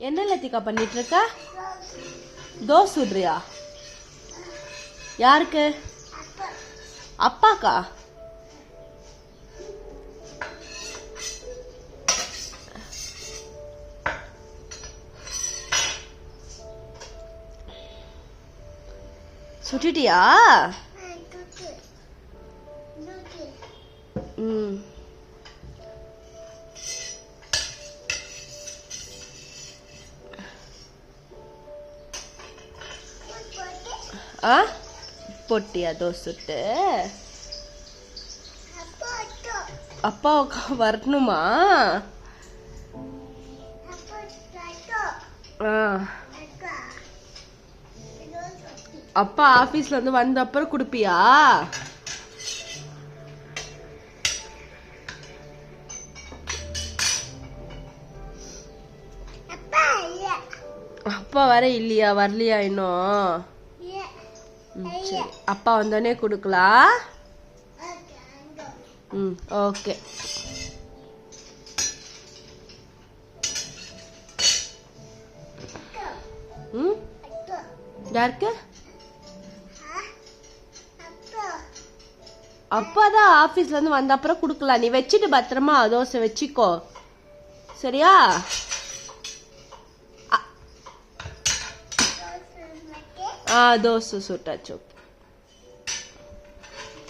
என்ன லத்திகா பண்ணிட்டு இருக்க? தோசை சுடுறியா? யாருக்கு? அப்பாக்கா? சுட்டிட்டியா? பொட்டியா தோசை சுட்டு? அப்பா வரணுமா? அப்பா ஆபீஸ்ல இருந்து வந்த அப்புறம் குடுப்பியா? அப்பா வர இல்லையா? வரலையா இன்னும்? சரி, அப்பா வந்தோடனே குடுக்கலாம். ஓகே. யாருக்கு? அப்பாதான் ஆபீஸ்ல இருந்து வந்த அப்புறம் குடுக்கலாம். நீ வச்சுட்டு பத்திரமா தோசை வச்சுக்கோ, சரியா? தோசை சுட்டாச்சு.